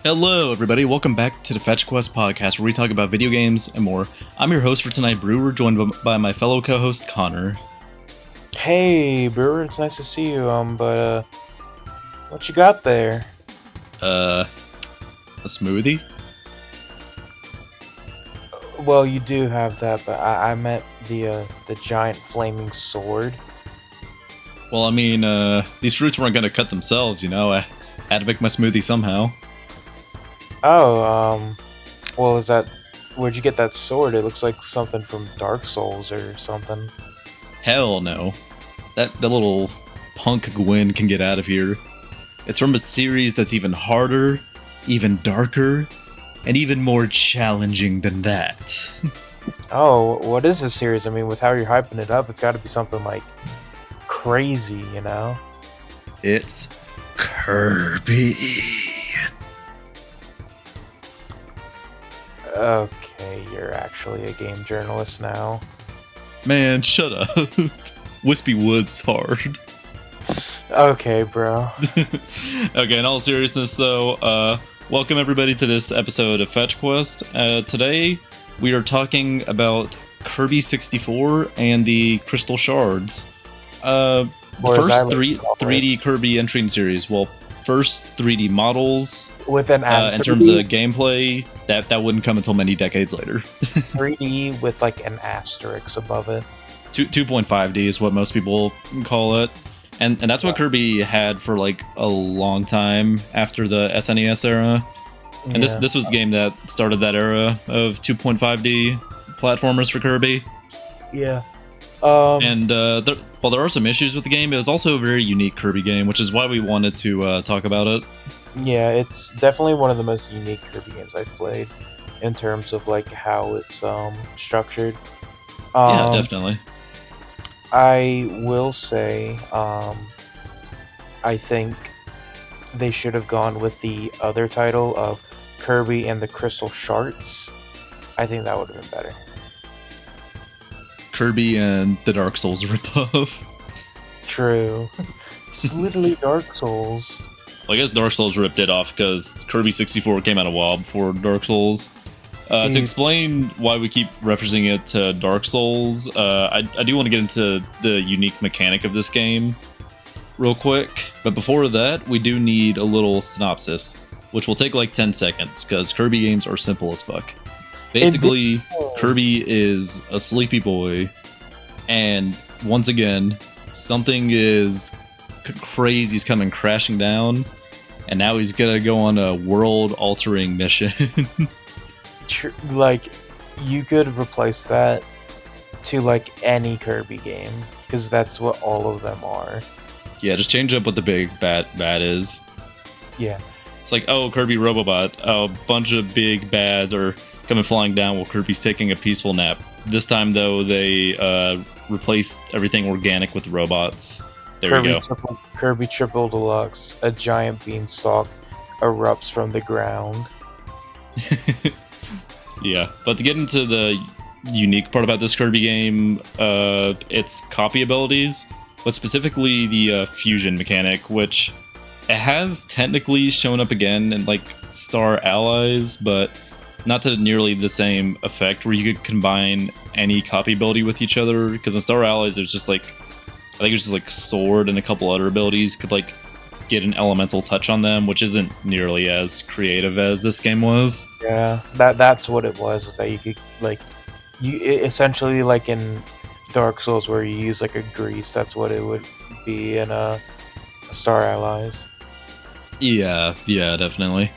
Hello, everybody. Welcome back to the Fetch Quest podcast, where we talk about video games and more. I'm your host for tonight, Brewer, joined by my fellow co-host, Connor. Hey, Brewer, it's nice to see you. What you got there? A smoothie? Well, you do have that, but I meant the giant flaming sword. Well, I mean, these fruits weren't gonna cut themselves, you know? I had to make my smoothie somehow. Oh, well, where'd you get that sword? It looks like something from Dark Souls or something. Hell no. That little punk Gwen can get out of here. It's from a series that's even harder, even darker, and even more challenging than that. Oh, what is this series? I mean, with how you're hyping it up, it's got to be something like crazy, you know? It's Kirby. Okay, you're actually a game journalist now. Man, shut up. Wispy Woods is hard. Okay, bro. Okay, in all seriousness though, welcome everybody to this episode of Fetch Quest. Today we are talking about Kirby 64 and the Crystal Shards. The first 3D Kirby entry in series. Well, first 3D models with an in terms of gameplay, that wouldn't come until many decades later. 3D with like an asterisk above it. 2.5D is what most people call it. And that's what Kirby had for like a long time after the SNES era. And this was the game that started that era of 2.5D platformers for Kirby. Yeah. And while there are some issues with the game, it was also a very unique Kirby game, which is why we wanted to talk about it. Yeah, it's definitely one of the most unique Kirby games I've played in terms of like how it's structured. Yeah, definitely. I will say, I think they should have gone with the other title of Kirby and the Crystal Shards. I think that would have been better. Kirby and the Dark Souls ripoff. True. It's literally Dark Souls. Well, I guess Dark Souls ripped it off because Kirby 64 came out a while before Dark Souls. To explain why we keep referencing it to Dark Souls, I do want to get into the unique mechanic of this game real quick. But before that, we do need a little synopsis, which will take like 10 seconds because Kirby games are simple as fuck. Basically, Kirby is a sleepy boy, and once again, something is crazy is coming crashing down, and now he's gonna go on a world-altering mission. Like, you could replace that to like any Kirby game, because that's what all of them are. Yeah, just change up what the big bad is. Yeah. It's like, oh, Kirby Robobot, a bunch of big bads are coming flying down while Kirby's taking a peaceful nap. This time, though, they replaced everything organic with robots. There you go. Kirby Triple Deluxe, a giant beanstalk erupts from the ground. Yeah, but to get into the unique part about this Kirby game, its copy abilities, but specifically the fusion mechanic, which it has technically shown up again in like Star Allies, but not to nearly the same effect where you could combine any copy ability with each other. Because in Star Allies, there's just like, I think it's just like Sword and a couple other abilities could like get an elemental touch on them, which isn't nearly as creative as this game was. Yeah, that's what it was. Is that you could like, essentially like in Dark Souls where you use like a grease. That's what it would be in Star Allies. Yeah, definitely.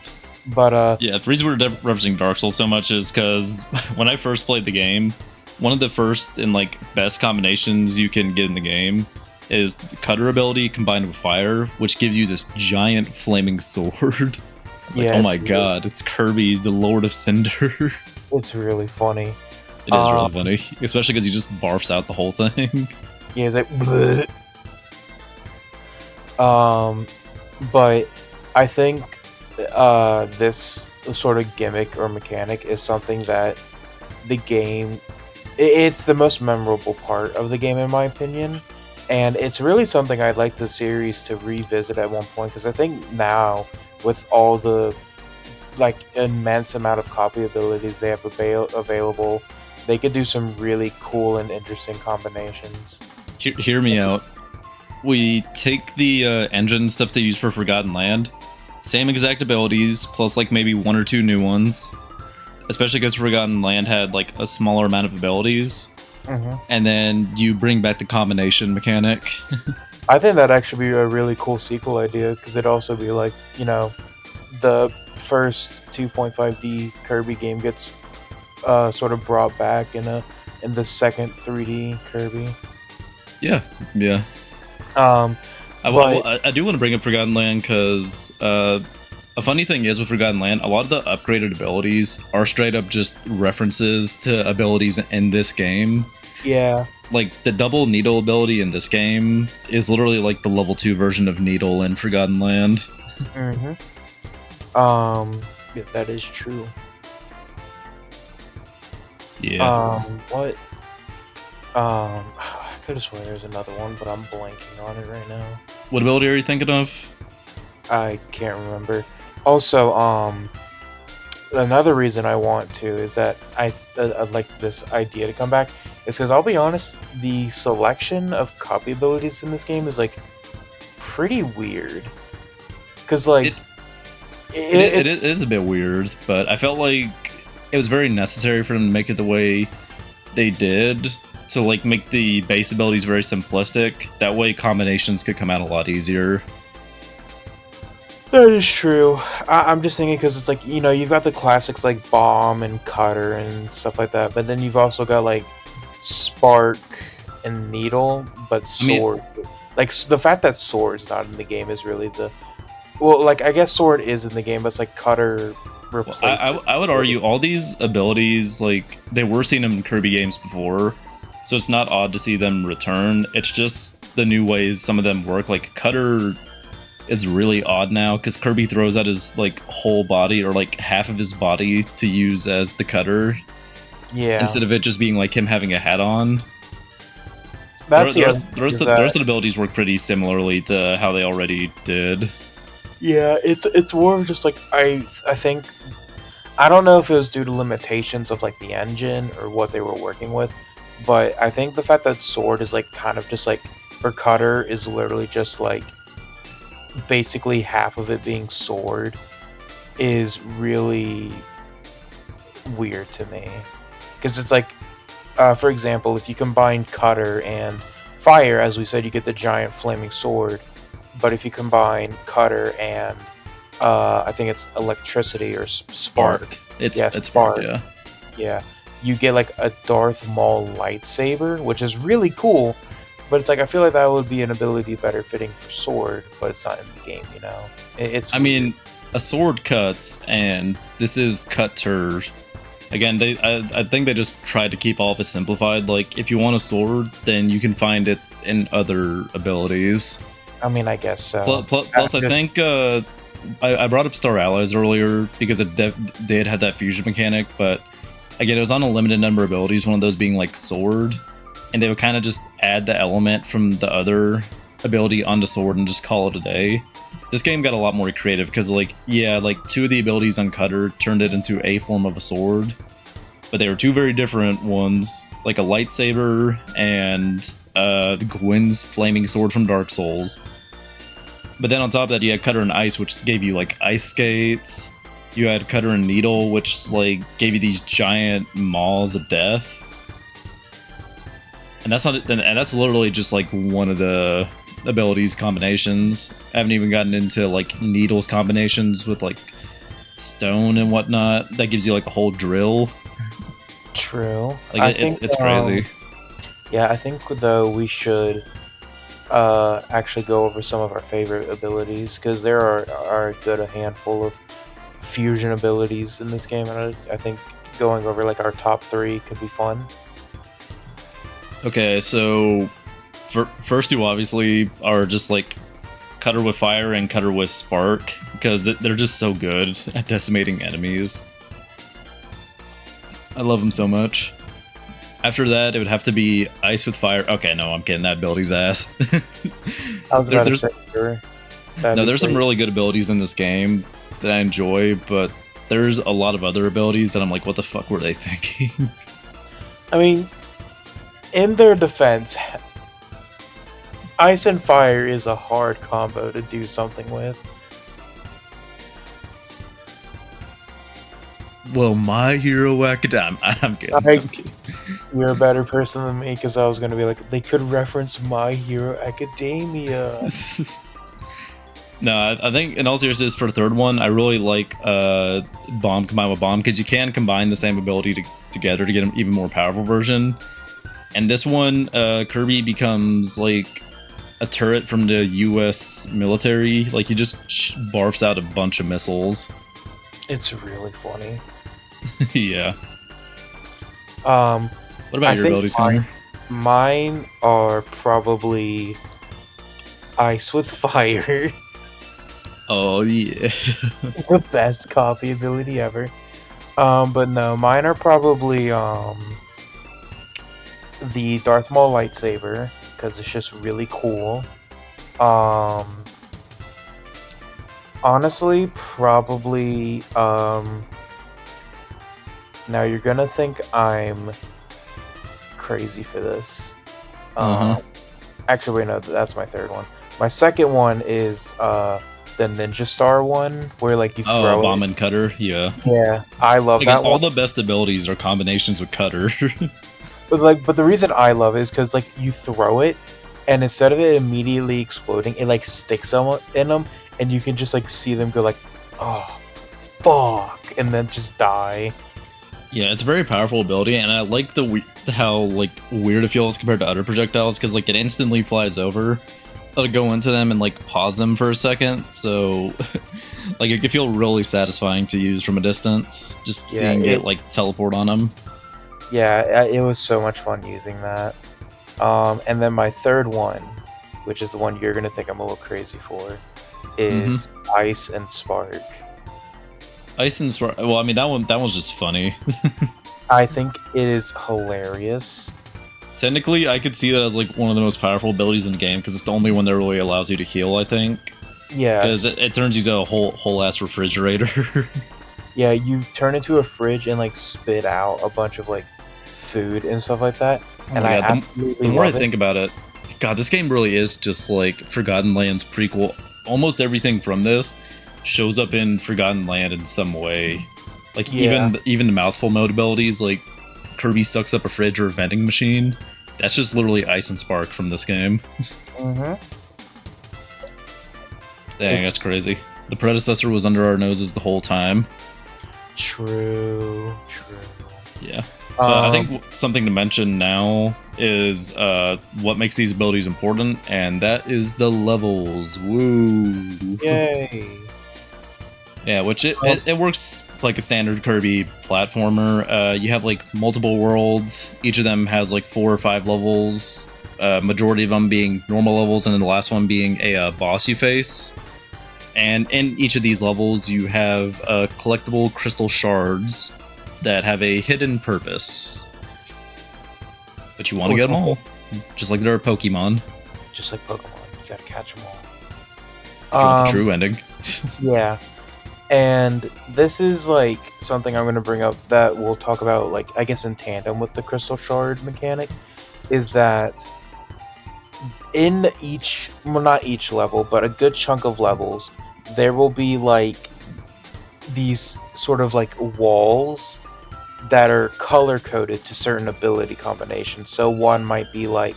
But yeah, the reason we're referencing Dark Souls so much is because when I first played the game, one of the first and like best combinations you can get in the game is the cutter ability combined with fire, which gives you this giant flaming sword. It's like, oh my god, it's Kirby, the Lord of Cinder. It's really funny. It is really funny, especially because he just barfs out the whole thing. Yeah, he's like, bleh. But I think this sort of gimmick or mechanic is something that the game, it's the most memorable part of the game in my opinion, and it's really something I'd like the series to revisit at one point, because I think now with all the like immense amount of copy abilities they have available. They could do some really cool and interesting combinations. Hear me out. We take the engine stuff they use for Forgotten Land, same exact abilities, plus like maybe one or two new ones. Especially because Forgotten Land had like a smaller amount of abilities. And then you bring back the combination mechanic. I think that'd actually be a really cool sequel idea, because it'd also be like, you know, the first 2.5D Kirby game gets sort of brought back in the second 3D Kirby. Yeah. I do want to bring up Forgotten Land because a funny thing is with Forgotten Land, a lot of the upgraded abilities are straight up just references to abilities in this game. Yeah. Like the double needle ability in this game is literally like the level 2 version of needle in Forgotten Land. Yeah, that is true. Yeah. What? I could have sworn there's another one, but I'm blanking on it right now. What ability are you thinking of? I can't remember. Also, another reason I want to is that I'd like this idea to come back is because I'll be honest, the selection of copy abilities in this game is like pretty weird. Because like it is a bit weird, but I felt like it was very necessary for them to make it the way they did, to like make the base abilities very simplistic. That way combinations could come out a lot easier. That is true. I'm just thinking because it's like, you know, you've got the classics like Bomb and Cutter and stuff like that, but then you've also got like Spark and Needle, but Sword. Like the fact that Sword's not in the game is really the... Well, like I guess Sword is in the game, but it's like Cutter replaces. I would argue all these abilities, like they were seen in Kirby games before, so it's not odd to see them return. It's just the new ways some of them work. Like Cutter is really odd now because Kirby throws out his like whole body or like half of his body to use as the cutter. Yeah. Instead of it just being like him having a hat on. That's the rest of the abilities work pretty similarly to how they already did. Yeah, it's more of just like I think, I don't know if it was due to limitations of like the engine or what they were working with, but I think the fact that Sword is like kind of just like, for Cutter is literally just like basically half of it being Sword is really weird to me, because it's like, for example, if you combine Cutter and Fire, as we said, you get the giant flaming sword. But if you combine Cutter and I think it's Electricity or Spark. It's Spark. Yeah, you get like a Darth Maul lightsaber, which is really cool. But it's like, I feel like that would be an ability better fitting for Sword, but it's not in the game, you know? It's I mean, a sword cuts, and this is Cutter. Again, I think they just tried to keep all of it simplified. Like, if you want a sword, then you can find it in other abilities. I mean, I guess so. Plus I think I brought up Star Allies earlier because it did have that fusion mechanic, but again, it was on a limited number of abilities, one of those being like Sword. And they would kind of just add the element from the other ability onto Sword and just call it a day. This game got a lot more creative because, like, yeah, like two of the abilities on Cutter turned it into a form of a sword, but they were two very different ones, like a lightsaber and Gwyn's flaming sword from Dark Souls. But then on top of that, you had Cutter and Ice, which gave you like ice skates. You had Cutter and Needle, which like gave you these giant maws of death. And that's literally just like one of the abilities combinations. I haven't even gotten into like Needle's combinations with like stone and whatnot. That gives you like a whole drill. True. Like it's crazy. Yeah, I think though we should actually go over some of our favorite abilities, because there are a handful of fusion abilities in this game, and I think going over like our top 3 could be fun. Okay, so first two obviously are just like Cutter with Fire and Cutter with Spark, because they're just so good at decimating enemies. I love them so much. After that, it would have to be Ice with Fire. Okay, no, I'm kidding. That ability's ass. I was about to say, no, there's some really good abilities in this game that I enjoy, but there's a lot of other abilities that I'm like, what the fuck were they thinking? I mean, in their defense, Ice and Fire is a hard combo to do something with. Well, My Hero Academia. I'm kidding. I'm kidding. You're a better person than me because I was going to be like, they could reference My Hero Academia. No, I think in all seriousness, for the third one, I really like Bomb combined with Bomb because you can combine the same ability together to get an even more powerful version. And this one, Kirby becomes like a turret from the U.S. military. Like he just barfs out a bunch of missiles. It's really funny. Yeah. What about your abilities, Connor? Mine are probably Ice with Fire. Oh yeah. The best copy ability ever. But no, mine are probably the Darth Maul lightsaber because it's just really cool. Honestly, probably now you're gonna think I'm crazy for this. Actually, wait, no, that's my third one. My second one is the Ninja Star one, where like you throw Bomb and Cutter. Yeah, I love that all one. the best abilities are combinations with Cutter. but the reason I love it is because like you throw it, and instead of it immediately exploding, it like sticks in them, and you can just like see them go like, oh, fuck, and then just die. Yeah, it's a very powerful ability, and I like how like weird it feels compared to other projectiles because like it instantly flies over. I'll go into them and like pause them for a second, so like it can feel really satisfying to use from a distance, just seeing it like teleport on them. Yeah, it was so much fun using that. And then my third one, which is the one you're gonna think I'm a little crazy for, is Ice and Spark. Ice and Spark. Well, I mean that one's just funny. I think it is hilarious. Technically, I could see that as like one of the most powerful abilities in the game because it's the only one that really allows you to heal. I think. Yeah. Because it turns you to a whole ass refrigerator. Yeah, you turn into a fridge and like spit out a bunch of like food and stuff like that. And I absolutely the more I think about it, God, this game really is just like Forgotten Land's prequel. Almost everything from this shows up in Forgotten Land in some way. Like even the mouthful mode abilities, like Kirby sucks up a fridge or a vending machine. That's just literally Ice and Spark from this game. Dang, that's crazy. The predecessor was under our noses the whole time. True. Yeah. I think something to mention now is what makes these abilities important, and that is the levels. Woo! Yay! Yeah, which it works like a standard Kirby platformer. You have like multiple worlds. Each of them has like 4 or 5 levels. Majority of them being normal levels, and then the last one being a boss you face. And in each of these levels, you have collectible Crystal Shards that have a hidden purpose. But you want to get them all. Just like there are Pokemon. Just like Pokemon. You gotta catch them all. If you want the true ending. Yeah. And this is like something I'm going to bring up that we'll talk about, like, I guess in tandem with the Crystal Shard mechanic, is that in each, well, not each level, but a good chunk of levels, there will be like these sort of like walls that are color coded to certain ability combinations. So one might be like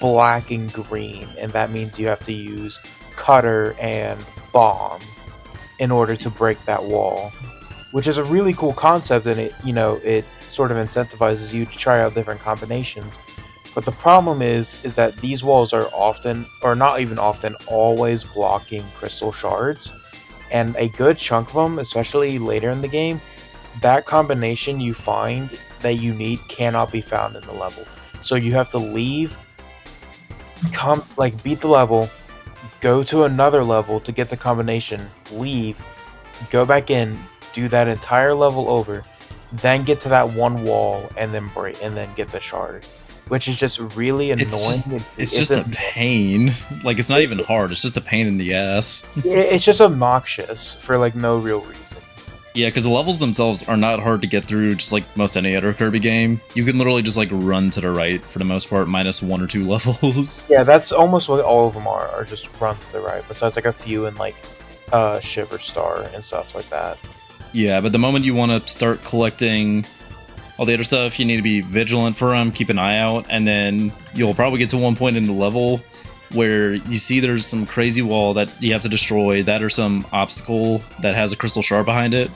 black and green, and that means you have to use Cutter and Bomb in order to break that wall, which is a really cool concept, and it sort of incentivizes you to try out different combinations. But the problem is that these walls are often, or not even often, always blocking Crystal Shards, and a good chunk of them, especially later in the game, that combination you find that you need cannot be found in the level. So you have to leave, beat the level, go to another level to get the combination, leave, go back in, do that entire level over, then get to that one wall and then break and then get the shard, which is just really annoying. It's just a pain. Like, it's not even hard. It's just a pain in the ass. It's just obnoxious for like no real reason. Yeah, because the levels themselves are not hard to get through, just like most any other Kirby game. You can literally just like run to the right for the most part, minus 1 or 2 levels. Yeah, that's almost what all of them are just run to the right. Besides like a few in like Shiver Star and stuff like that. Yeah, but the moment you want to start collecting all the other stuff, you need to be vigilant for them, keep an eye out, and then you'll probably get to one point in the level where you see there's some crazy wall that you have to destroy, that or some obstacle that has a crystal shard behind it,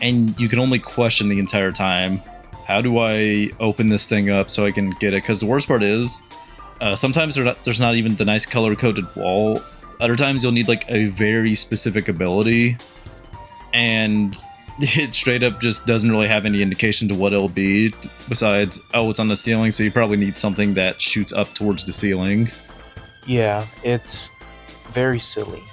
and you can only question the entire time, how do I open this thing up so I can get it? Because the worst part is, sometimes there's not even the nice color-coded wall. Other times you'll need like a very specific ability, and it straight up just doesn't really have any indication to what it'll be besides, oh, it's on the ceiling, so you probably need something that shoots up towards the ceiling. Yeah, it's very silly.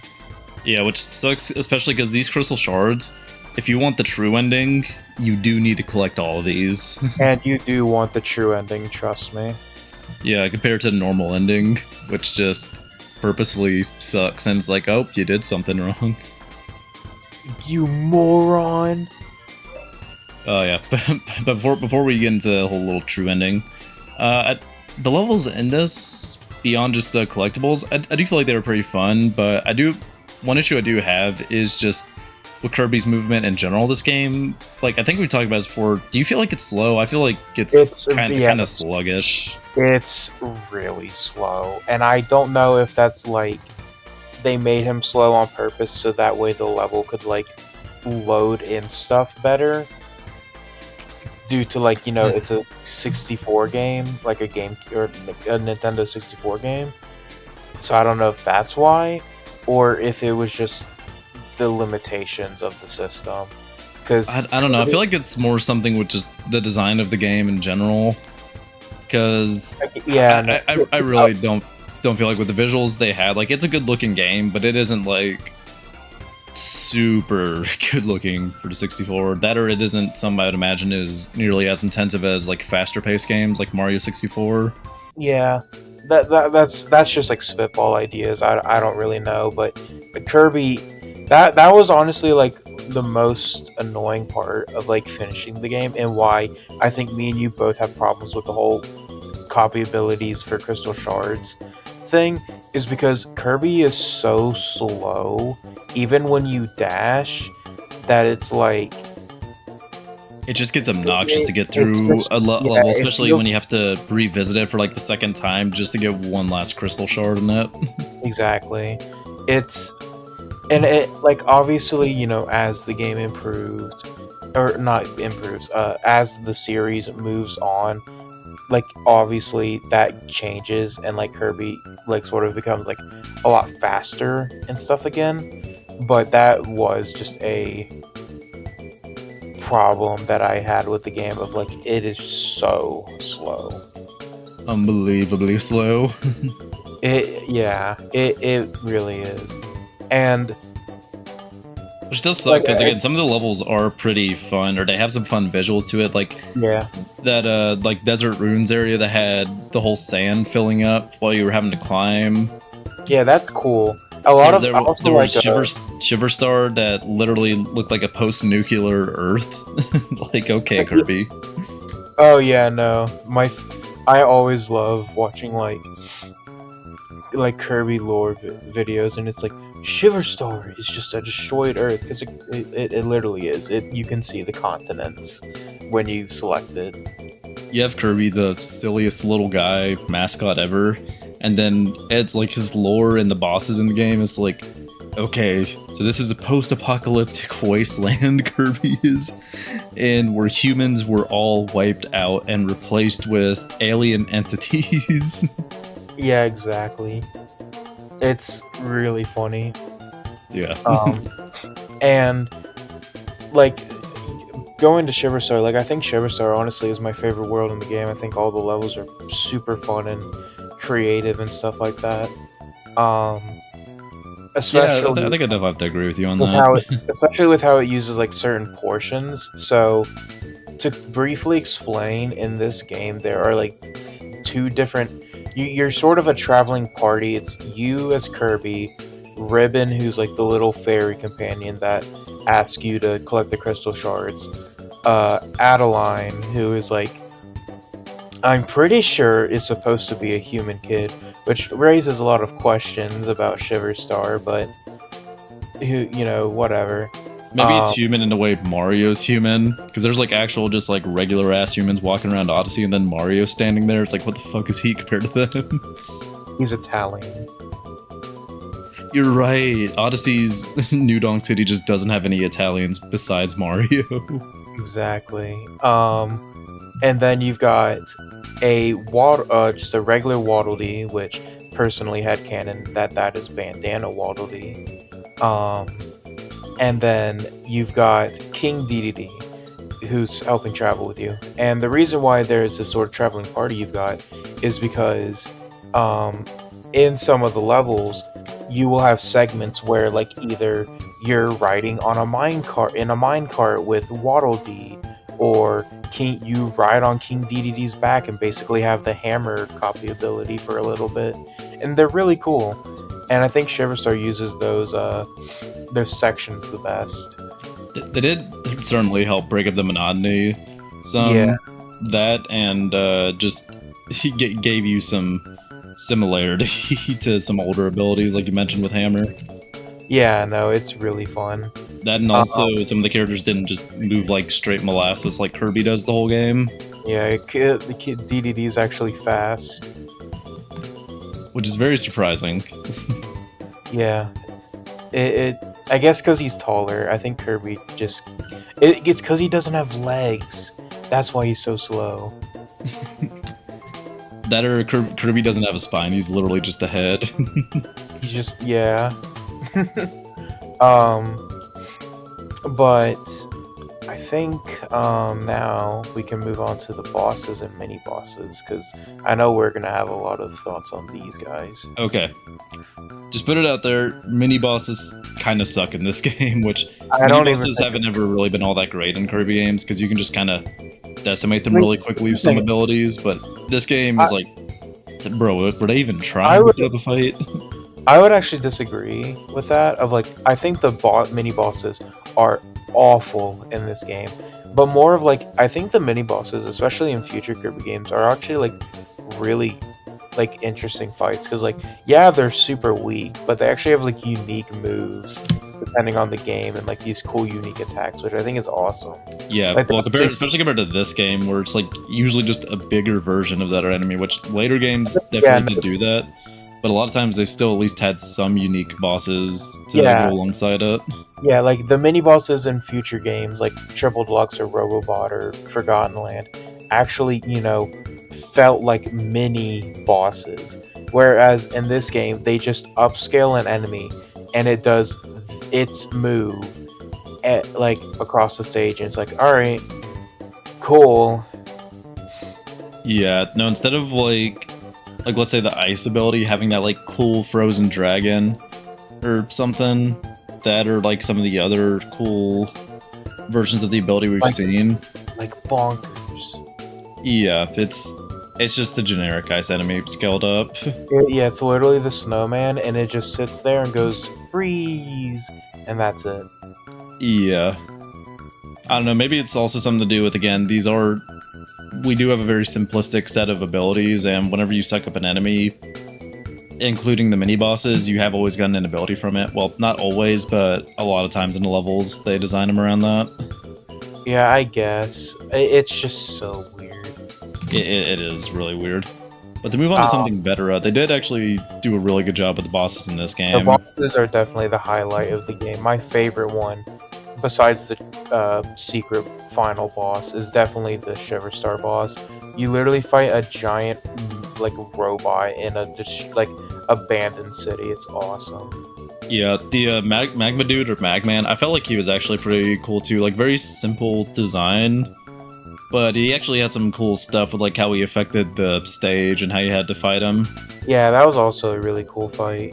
Yeah, which sucks, especially because these crystal shards, if you want the true ending, you do need to collect all of these. And you do want the true ending, trust me. Yeah, compared to the normal ending, which just purposefully sucks, and it's like, oh, you did something wrong. You moron! Oh yeah, but before we get into the whole little true ending, the levels in this, beyond just the collectibles, I do feel like they were pretty fun, but one issue I do have is just with Kirby's movement in general this game. Like, I think we talked about this before, do you feel like it's slow? I feel like it's kind of sluggish. It's really slow, and I don't know if that's like they made him slow on purpose so that way the level could like load in stuff better, due to like, you know, it's a 64 game, like a game or a Nintendo 64 game, so I don't know if that's why, or if it was just the limitations of the system. Because I don't know, I feel like it's more something with just the design of the game in general, because yeah, I really don't feel like with the visuals they had, like, it's a good looking game, but it isn't like super good looking for the 64. That, or it isn't something I would imagine is nearly as intensive as like faster paced games like Mario 64. Yeah, that's just like spitball ideas. I don't really know, but Kirby, that was honestly like the most annoying part of like finishing the game, and why I think me and you both have problems with the whole copy abilities for Crystal Shards thing, is because Kirby is so slow, even when you dash, that it's like it just gets obnoxious to get through a level, especially when you have to revisit it for like the second time just to get one last crystal shard in it. Exactly. And it, like, obviously, you know, as the game improves, or not improves, as the series moves on, like, obviously that changes, and like Kirby like sort of becomes like a lot faster and stuff again. But that was just a problem that I had with the game, of like, it is so slow. Unbelievably slow. It really is. And which does suck, because again, some of the levels are pretty fun, or they have some fun visuals to it, like that like Desert Ruins area that had the whole sand filling up while you were having to climb. Yeah, that's cool. A lot of there was like Shiver Star that literally looked like a post-nuclear Earth. Like, okay, Kirby. Oh yeah, no. I always love watching like Kirby lore videos, and it's like Shiver Star is just a destroyed Earth, because it literally is. You can see the continents when you select it. You have Kirby, the silliest little guy mascot ever, and then it's like his lore and the bosses in the game is like, okay, so this is a post-apocalyptic wasteland, Kirby is, and where humans were all wiped out and replaced with alien entities. Yeah, exactly. It's really funny. Yeah. And like going to Shiver Star, like I think Shiver Star honestly is my favorite world in the game. I think all the levels are super fun and creative and stuff like that. Especially, yeah, I think I definitely have to agree with you on that. Especially with how it uses like certain portions. So to briefly explain, in this game there are like two different. You're sort of a traveling party. It's you as Kirby, Ribbon, who's like the little fairy companion that ask you to collect the Crystal Shards. Adeline, who is like, I'm pretty sure is supposed to be a human kid, which raises a lot of questions about Shiverstar, but whatever. Maybe it's human in the way Mario's human, because there's like actual just like regular ass humans walking around Odyssey, and then Mario standing there. It's like, what the fuck is he compared to them? He's Italian. You're right. Odyssey's New Donk City just doesn't have any Italians besides Mario. Exactly. And then you've got just a regular Waddle Dee, which personally had canon that is Bandana Waddle Dee. And then you've got King Dedede, who's helping travel with you. And the reason why there's this sort of traveling party you've got is because in some of the levels, you will have segments where like either you're riding on a minecart with Waddle Dee, or you ride on King Dedede's back and basically have the hammer copy ability for a little bit. And they're really cool. And I think Shiverstar uses those sections the best. They did certainly help break up the monotony some. Yeah. That and just he gave you some similarity to some older abilities, like you mentioned with Hammer. Yeah, no, it's really fun. That and also some of the characters didn't just move like straight molasses like Kirby does the whole game. Yeah, the kid DDD is actually fast. Which is very surprising. Yeah. I guess because he's taller. I think Kirby just... It's because he doesn't have legs. That's why he's so slow. That or Kirby doesn't have a spine. He's literally just a head. He's just... Yeah. But I think now we can move on to the bosses and mini bosses, because I know we're gonna have a lot of thoughts on these guys. Okay, just put it out there. Mini bosses kind of suck in this game, which mini bosses haven't ever really been all that great in Kirby games, because you can just kind of decimate them really quickly with some abilities. But this game is like, bro, were they even trying to put up a fight? I would actually disagree with that. I think the mini bosses are awful in this game, but more of like, I think the mini bosses, especially in future Kirby games, are actually like really like interesting fights, because like, yeah, they're super weak, but they actually have like unique moves depending on the game, and like these cool unique attacks, which I think is awesome. Yeah, like, well, especially compared to this game, where it's like usually just a bigger version of that enemy, which later games definitely did do that. But a lot of times they still at least had some unique bosses to go alongside it. Yeah, like the mini bosses in future games, like Triple Deluxe or Robobot or Forgotten Land, actually, felt like mini bosses. Whereas in this game, they just upscale an enemy and it does its move like across the stage, and it's like, alright, cool. Yeah, no, instead of like let's say the ice ability having that like cool frozen dragon or something, that or like some of the other cool versions of the ability we've seen, like bonkers. Yeah, it's just a generic ice enemy scaled up. Yeah, it's literally the snowman, and it just sits there and goes freeze, and that's it. Yeah, I don't know, maybe it's also something to do with, again, we do have a very simplistic set of abilities, and whenever you suck up an enemy, including the mini bosses, you have always gotten an ability from it. Well, not always, but a lot of times in the levels, they design them around that. Yeah, I guess. It's just so weird. It is really weird. But to move on to something better, they did actually do a really good job with the bosses in this game. The bosses are definitely the highlight of the game. My favorite one, besides the secret final boss, is definitely the Shiverstar boss. You literally fight a giant like robot in a just like abandoned city. It's awesome. Yeah, the Magma Dude or Magman, I felt like he was actually pretty cool too. Like, very simple design, but he actually had some cool stuff with like how he affected the stage and how you had to fight him. Yeah, that was also a really cool fight.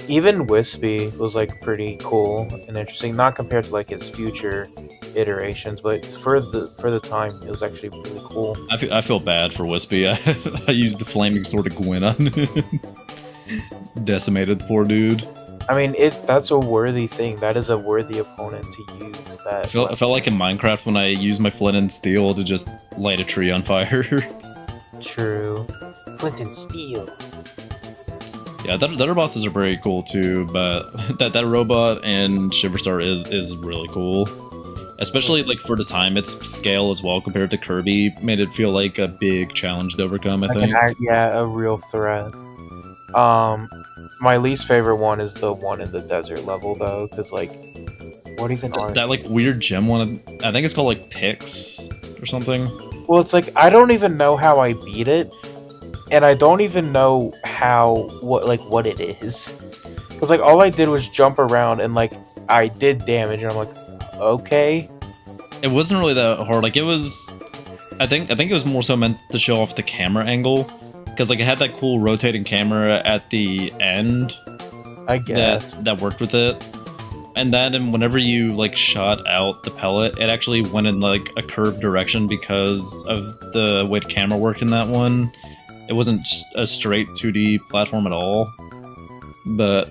Even Wispy was like pretty cool and interesting, not compared to like his future iterations, but for the time, it was actually really cool. I feel bad for Wispy. I used the flaming sword of Gwyn on him. Decimated the poor dude. I mean, that's a worthy thing. That is a worthy opponent to use. That I felt like in Minecraft when I used my flint and steel to just light a tree on fire. true. Flint and steel. Yeah, the other bosses are very cool too, but that robot and Shiverstar is really cool. Especially like for the time, its scale as well compared to Kirby made it feel like a big challenge to overcome. I think. Yeah, a real threat. My least favorite one is the one in the desert level though, because like, what even are That like weird gem one? I think it's called like Pix or something. Well, it's like I don't even know how I beat it, and I don't even know what it is. Because like all I did was jump around and like I did damage, and I'm like, okay. It wasn't really that hard. Like it was, I think it was more so meant to show off the camera angle, because like it had that cool rotating camera at the end. I guess that worked with it. And then whenever you like shot out the pellet, it actually went in like a curved direction because of the way the camera worked in that one. It wasn't a straight 2D platform at all. But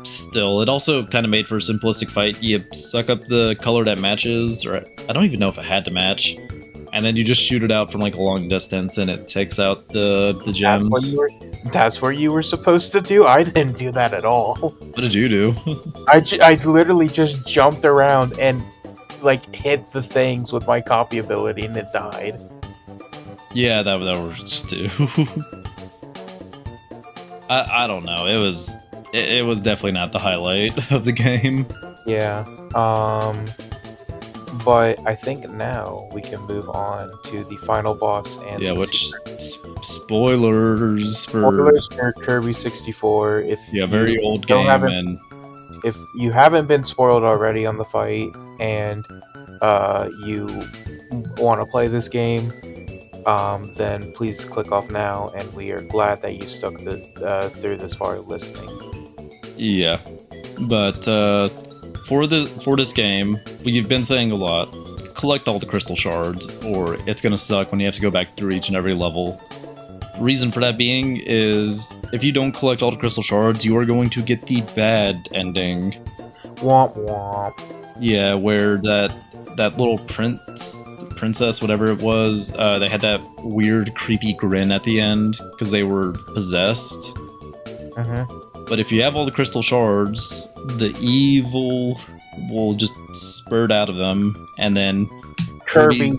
still, it also kind of made for a simplistic fight. You suck up the color that matches, or I don't even know if it had to match. And then you just shoot it out from like a long distance and it takes out the gems. That's what you were supposed to do? I didn't do that at all. What did you do? I literally just jumped around and like hit the things with my copy ability and it died. Yeah, that was just too. I don't know. It was definitely not the highlight of the game. Yeah. But I think now we can move on to the final boss and spoilers for Kirby 64. Very old game, and if you haven't been spoiled already on the fight and you want to play this game, then please click off now. And we are glad that you stuck through this far listening. Yeah, but for this game, we've been saying a lot. Collect all the Crystal Shards, or it's gonna suck when you have to go back through each and every level. Reason for that being is if you don't collect all the Crystal Shards, you are going to get the bad ending. Womp womp. Yeah, where that little princess, whatever it was, they had that weird, creepy grin at the end because they were possessed. But if you have all the Crystal Shards, the evil will just spurt out of them, and then Kirby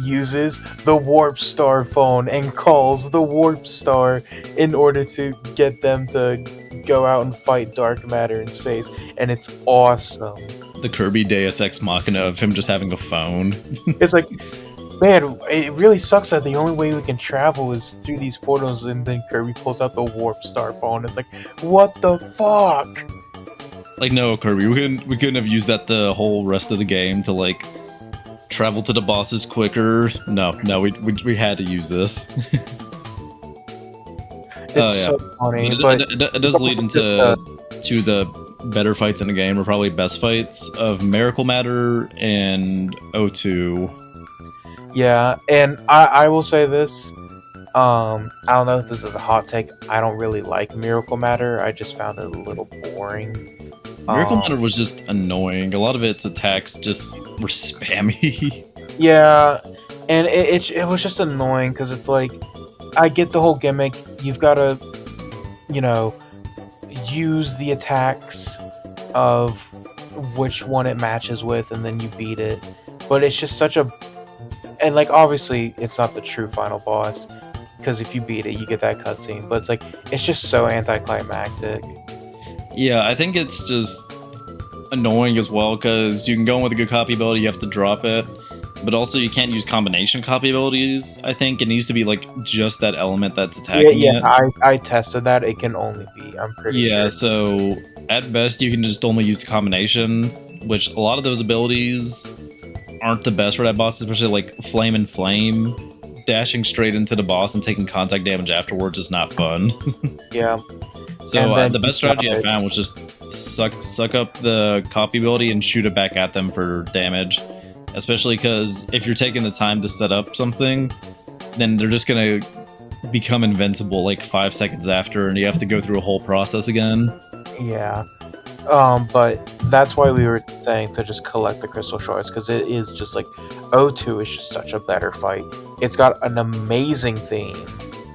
uses the Warp Star phone and calls the Warp Star in order to get them to go out and fight dark matter in space, and it's awesome. The Kirby Deus Ex Machina of him just having a phone. It's like, man, it really sucks that the only way we can travel is through these portals, and then Kirby pulls out the Warp Star phone. It's like, what the fuck? Like, no, Kirby, we couldn't have used that the whole rest of the game to like travel to the bosses quicker. No, we had to use this. It's so funny, but it does lead into the better fights in the game, or probably best fights of Miracle Matter and O2. Yeah, and I will say this. I don't know if this is a hot take. I don't really like Miracle Matter. I just found it a little boring. Miracle Matter was just annoying. A lot of its attacks just were spammy. Yeah, and it was just annoying because it's like, I get the whole gimmick. You've got to, use the attacks of which one it matches with, and then you beat it. But it's just such a... And, like, obviously, it's not the true final boss, because if you beat it, you get that cutscene. But it's like, it's just so anticlimactic. Yeah, I think it's just annoying as well, because you can go in with a good copy ability, you have to drop it. But also, you can't use combination copy abilities, I think. It needs to be, like, just that element that's attacking it. I tested that. It can only be, I'm pretty sure. Yeah, so at best, you can just only use the combination, which a lot of those abilities aren't the best for that boss, especially, like, Flame and Flame. Dashing straight into the boss and taking contact damage afterwards is not fun. Yeah. So the best strategy I found was just suck up the copy ability and shoot it back at them for damage. Especially because if you're taking the time to set up something, then they're just gonna become invincible like 5 seconds after, and you have to go through a whole process again. Yeah. But that's why we were saying to just collect the Crystal Shards, because it is just like O2 is just such a better fight. It's got an amazing theme,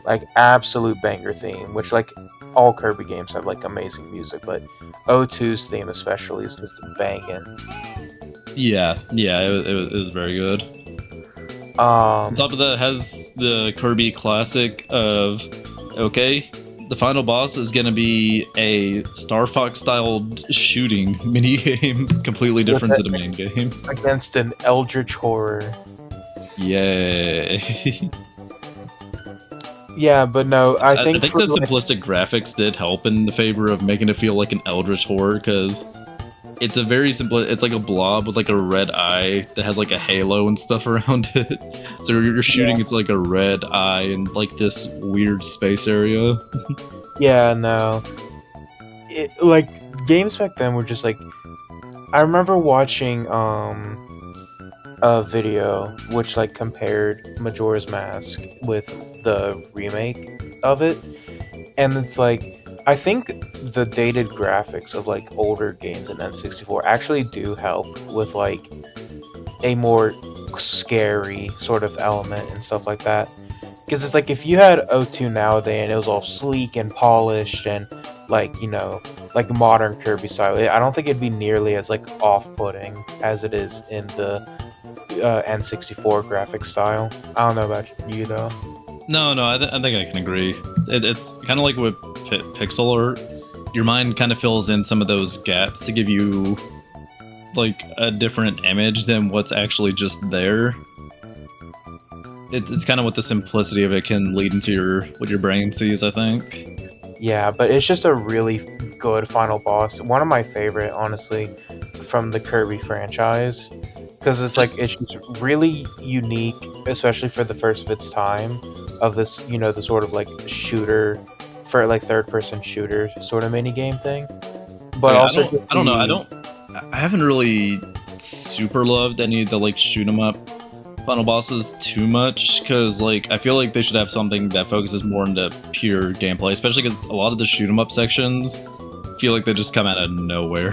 like absolute banger theme, which like all Kirby games have like amazing music, but O2's theme especially is just banging. Yeah, it was very good. Um, On top of that, it has the Kirby classic of, okay, the final boss is gonna be a Star Fox styled shooting minigame, completely different to the main game. against an Eldritch horror. Yay. Yeah, but no, I think the simplistic graphics did help in the favor of making it feel like an Eldritch horror, because it's a very simple. It's like a blob with like a red eye that has like a halo and stuff around it. So you're shooting, it's like a red eye in like this weird space area. Yeah, no. Like games back then were just like, I remember watching a video which like compared Majora's Mask with the remake of it, and it's like, I think the dated graphics of like older games in N64 actually do help with like a more scary sort of element and stuff like that. Because it's like, if you had O2 nowadays and it was all sleek and polished and like, you know, like modern Kirby style, I don't think it'd be nearly as like off-putting as it is in the N64 graphic style. I don't know about you though. No, I think I can agree. It's kind of like with pixel art. Your mind kind of fills in some of those gaps to give you like a different image than what's actually just there. It's kind of what the simplicity of it can lead into what your brain sees, I think. Yeah, but it's just a really good final boss. One of my favorite, honestly, from the Kirby franchise. Because it's like, it's just really unique, especially for the first of its time, of this, you know, the sort of like shooter, for like third-person shooter sort of mini-game thing. But yeah, also, I don't know. I haven't really super loved any of the like shoot 'em up final bosses too much, because like I feel like they should have something that focuses more into pure gameplay, especially because a lot of the shoot 'em up sections feel like they just come out of nowhere.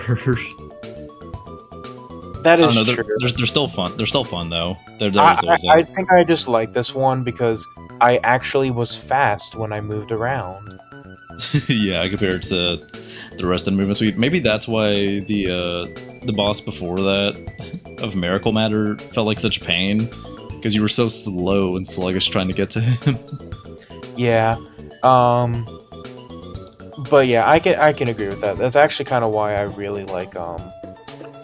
that is true. They're still fun. They're still fun though. I think I just like this one because I actually was fast when I moved around. Yeah, compared to the rest of the movement suite. Maybe that's why the boss before that of Miracle Matter felt like such pain, because you were so slow and sluggish trying to get to him. Yeah. But yeah, I can agree with that. That's actually kind of why I really like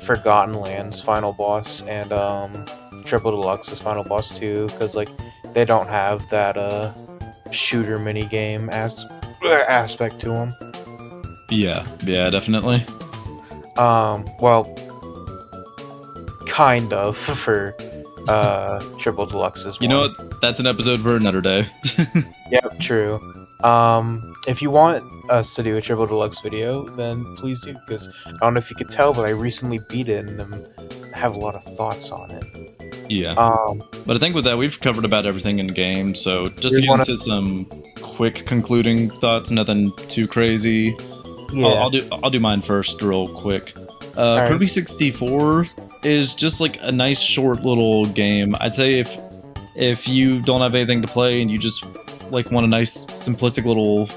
Forgotten Lands final boss and Triple Deluxe's final boss too, because like they don't have that shooter mini game aspect to them. Yeah, definitely. Well, kind of for Triple Deluxe's one. You know what? That's an episode for another day. Yep, true. If you want us to do a Triple Deluxe video, then please do, because I don't know if you could tell, but I recently beat it and have a lot of thoughts on it. Yeah. But I think with that, we've covered about everything in the game, so just to get into some quick concluding thoughts, nothing too crazy. Yeah. I'll do mine first real quick. Kirby 64 is just like a nice short little game. I'd say if you don't have anything to play and you just like want a nice simplistic little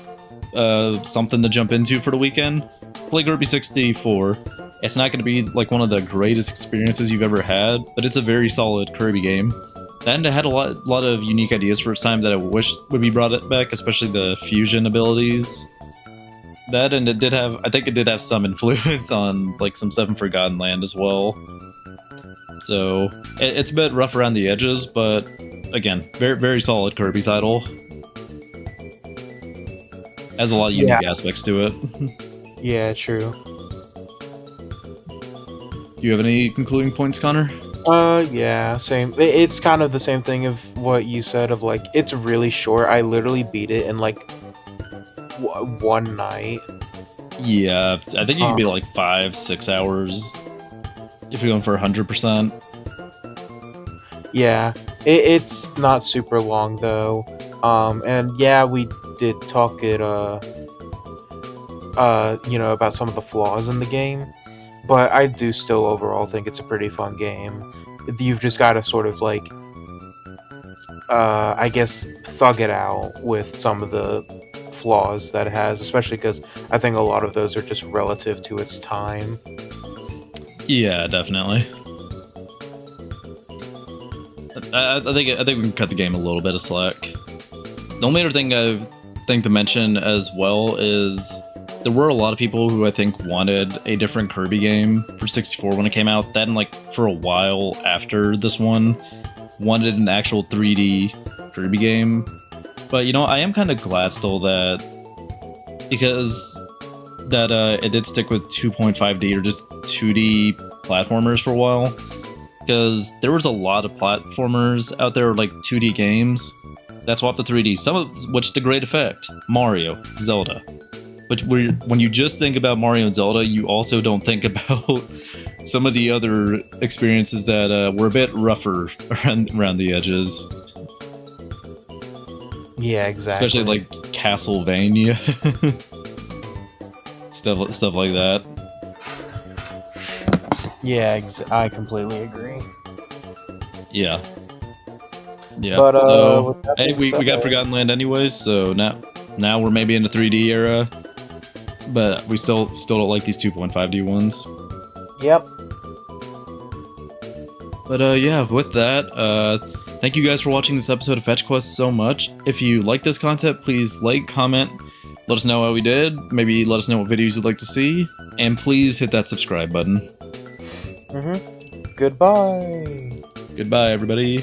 something to jump into for the weekend, play Kirby 64. It's not going to be like one of the greatest experiences you've ever had, but it's a very solid Kirby game. And it had a lot of unique ideas for its time that I wish would be brought back, especially the fusion abilities. That, and I think it did have some influence on like some stuff in Forgotten Land as well. So it's a bit rough around the edges, but again, very, very solid Kirby title. Has a lot of unique aspects to it. Yeah, true. Do you have any concluding points, Connor? Yeah, same. It's kind of the same thing of what you said of like, it's really short. I literally beat it in like one night. Yeah, I think you can be like 5-6 hours if you're going for 100%. Yeah, it's not super long though. And yeah, we did talk about some of the flaws in the game, but I do still overall think it's a pretty fun game. You've just got to sort of like, I guess, thug it out with some of the flaws that it has, especially because I think a lot of those are just relative to its time. Yeah, definitely. I think we can cut the game a little bit of slack. The only other thing I think to mention as well is there were a lot of people who I think wanted a different Kirby game for 64 when it came out. Then, like, for a while after this one, wanted an actual 3D Kirby game. But, you know, I am kind of glad still that, because that it did stick with 2.5D or just 2D platformers for a while. Because there was a lot of platformers out there, like 2D games, that swapped to 3D, some of which to great effect. Mario, Zelda. But when you just think about Mario and Zelda, you also don't think about some of the other experiences that were a bit rougher around the edges. Yeah, exactly. Especially like Castlevania. stuff like that. Yeah, I completely agree. Yeah. Yeah. But so, with that hey, being we got said, Forgotten Land anyways, so now we're maybe in the 3D era, but we still don't like these 2.5D ones. Yep. But yeah, with that, thank you guys for watching this episode of Fetch Quest so much. If you like this content, please like, comment, let us know how we did, maybe let us know what videos you'd like to see, and please hit that subscribe button. Goodbye. Goodbye, everybody.